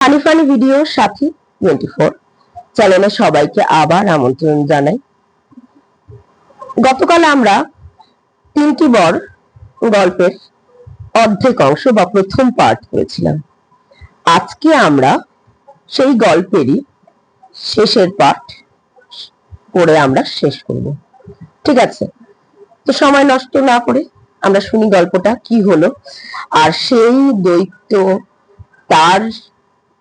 Funny funny video সাথী 24 চ্যানেলে সবাইকে আবার আমন্ত্রণ জানাই। গতকাল আমরা 3টি বর গল্পের অর্ধেক অংশ বা প্রথম পার্ট করেছিলাম। আজকে আমরা সেই গল্পেরই শেষের পার্ট করে আমরা শেষ করব। ঠিক আছে, তো সময় নষ্ট না করে আমরা শুনি গল্পটা কি হলো, আর সেই দৈত্য তার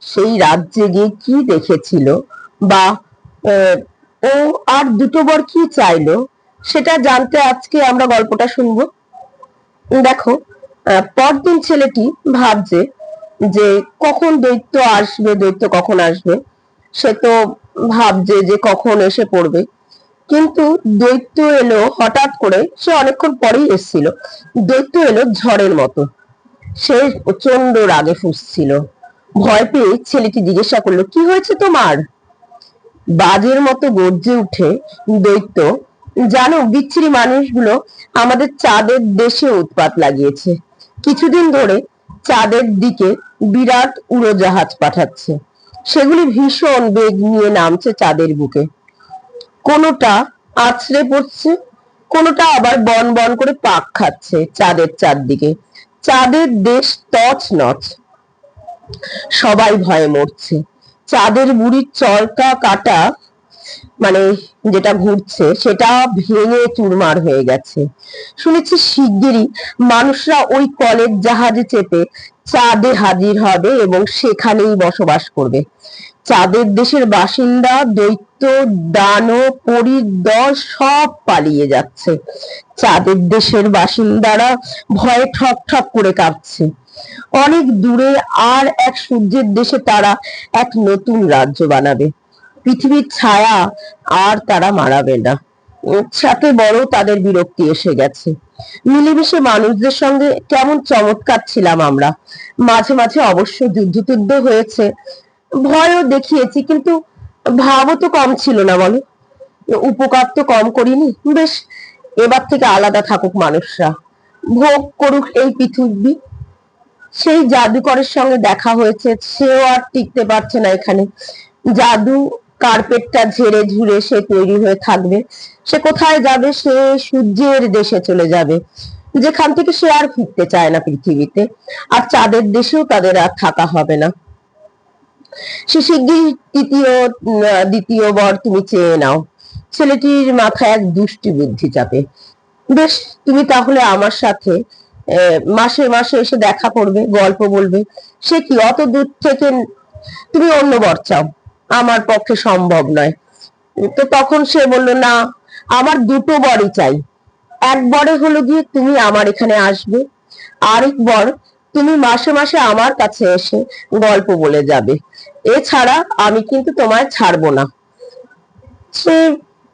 সেই রাজ্যে গিয়ে কি দেখেছিল বা ও আর দুটো বর কি চাইলো সেটা জানতে আজকে আমরা গল্পটা শুনবো। দেখো, পরদিন ছেলেটি ভাবছে যে কখন দৈত্য আসবে, দৈত্য কখন আসবে, সে তো ভাবছে যে কখন এসে পড়বে, কিন্তু দৈত্য এলো হঠাৎ করে। সে অনেকক্ষণ পরেই এসেছিল। দৈত্য এলো ঝড়ের মতো। সে প্রচন্ড রাগে ফুঁসছিল। ভয় পেয়ে ছেলেটি জিজ্ঞাসা করলো, কি হয়েছে তোমার? বাজের মতো গর্জে উঠে দৈত্য, জানো, বিচ্ছিরি মানুষগুলো আমাদের চাঁদের দেশে উৎপাত লাগিয়েছে। কিছুদিন ধরে চাঁদের দিকে বিরাট উড়োজাহাজ পাঠাচ্ছে। সেগুলি ভীষণ বেগ নিয়ে নামছে চাঁদের বুকে। কোনোটা আছড়ে পড়ছে, কোনোটা আবার বন বন করে পাক খাচ্ছে চাঁদের চারদিকে। চাঁদের দেশ তছনছ। সবাই ভয়ে মরছে। চাঁদের বুড়ির চরকা কাটা, মানে যেটা ঘুরছে, সেটা ভেঙে চুরমার হয়ে গেছে। শুনেছি শিগগিরই মানুষরা ওই কলের জাহাজে চেপে চাঁদে হাজির হবে এবং সেখানেই বসবাস করবে। চাঁদের দেশের বাসিন্দা, দৈত্য, দানব, পরীর দল সব পালিয়ে যাচ্ছে। চাঁদের দেশের বাসিন্দারা ভয়ে ঠক ঠক করে কাঁপছে। অনেক দূরে আর এক সূর্যের দেশে তারা এক নতুন রাজ্য বানাবে। পৃথিবীর ছায়া আর তারা মারাবে না। সাথে বড় তাদের বিরক্তি এসে গেছে। মিলেমিশে মানুষদের সঙ্গে কেমন চমৎকার ছিলাম আমরা। মাঝে মাঝে অবশ্য যুদ্ধ হয়েছে, ভয়ও দেখিয়েছি, কিন্তু ভাবও তো কম ছিল না বলো। উপকার তো কম করিনি। বেশ, এবার থেকে আলাদা থাকুক মানুষরা, ভোগ করুক এই পৃথিবী। সেই জাদুকরের সঙ্গে দেখা হয়েছে, সেও আর টিকতে পারছে না এখানে। জাদু কার্পেটটা ঝেড়ে ঝুড়ে সে তৈরি হয়ে থাকবে। সে কোথায় যাবে? সে সূর্যের দেশে চলে যাবে, যেখান থেকে সে আর ফিরতে চায় না পৃথিবীতে। আর চাঁদের দেশেও তাদের আর থাকা হবে না। সে শিগগিরই দ্বিতীয় বর তুমি চেয়ে নাও। ছেলেটির মাথায় এক দুষ্টি বুদ্ধি চাপে। বেশ, তুমি তাহলে আমার সাথে মাসে মাসে এসে দেখা করবে, গল্প বলবে। সে কি, অত দূর থেকে তুমি অন্য বর চাও? আমার পক্ষে সম্ভব নয়। তো তখন সে বলল, না, আমার দুটো বরই চাই। এক বরে হলো গিয়ে তুমি আমার এখানে আসবে, আরেক বর তুমি মাসে মাসে আমার কাছে এসে গল্প বলে যাবে। এছাড়া আমি কিন্তু তোমায় ছাড়বো না। সে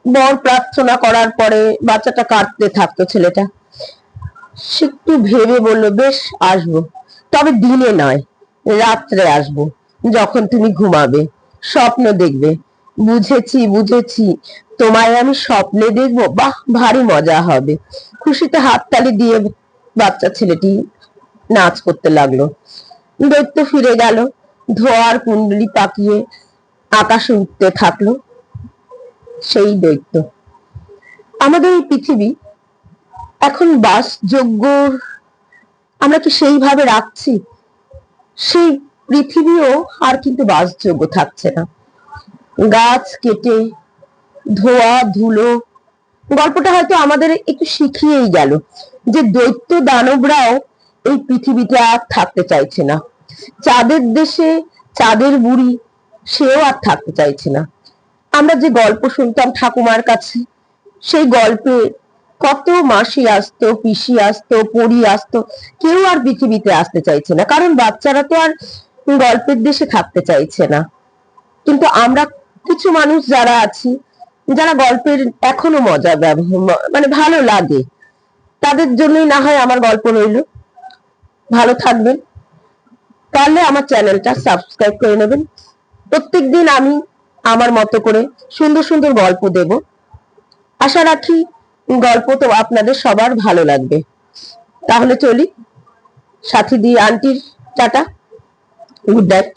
বর প্রার্থনা করার পরে বাচ্চাটা কাঁদতে থাকতো ছেলেটা। সে একটু ভেবে বলল, বেশ, আসবো, তবে দিনে নয়, রাত্রে আসবো, যখন তুমি ঘুমাবে, স্বপ্ন দেখবে। বুঝেছি বুঝেছি, তোমায় আমি স্বপ্নে দেখবো। বাহ, ভারী মজা হবে। খুশিতে হাততালি দিয়ে বাচ্চা ছেলেটি নাচ করতে লাগলো। দৈত্য ফিরে গেল, ধোয়ার কুণ্ডলি পাকিয়ে আকাশে উঠতে থাকলো। সেই দৈত্য, আমাদের এই পৃথিবী এখন বাসযোগ্য আমরা কি সেইভাবে রাখছি? সেই পৃথিবীও আর কিন্তু বাসযোগ্য থাকছে না। গাছ কেটে ধোয়া ধুলো। গল্পটা হয়তো আমাদের একটু শিখিয়েই গেল যে দৈত্য দানবরাও এই পৃথিবীতে আর থাকতে চাইছে না। চাঁদের দেশে চাঁদের বুড়ি, সেও আর থাকতে চাইছে না। আমরা যে গল্প শুনতাম ঠাকুমার কাছে, সেই গল্পে কত মাসি আসতো, পিসি আসতো, পরী আসতো, কেউ আর পৃথিবীতে আসতে চাইছে না, কারণ বাচ্চারা তো আর গল্পের দেশে থাকতে চাইছে না। কিন্তু আমরা কিছু মানুষ যারা আছি, যারা গল্পের এখনো মজা মানে ভালো লাগে, তাদের জন্যই না হয় আমার গল্প রইল। ভালো থাকবেন। তাহলে আমার চ্যানেলটা সাবস্ক্রাইব করে নেবেন। প্রত্যেকদিন আমি আমার মতো করে সুন্দর সুন্দর গল্প দেব। আশা রাখি গল্প তো আপনাদের সবার ভালো লাগবে। তাহলে চলি, সাথী দি আন্টির টাটা, গুড নাইট।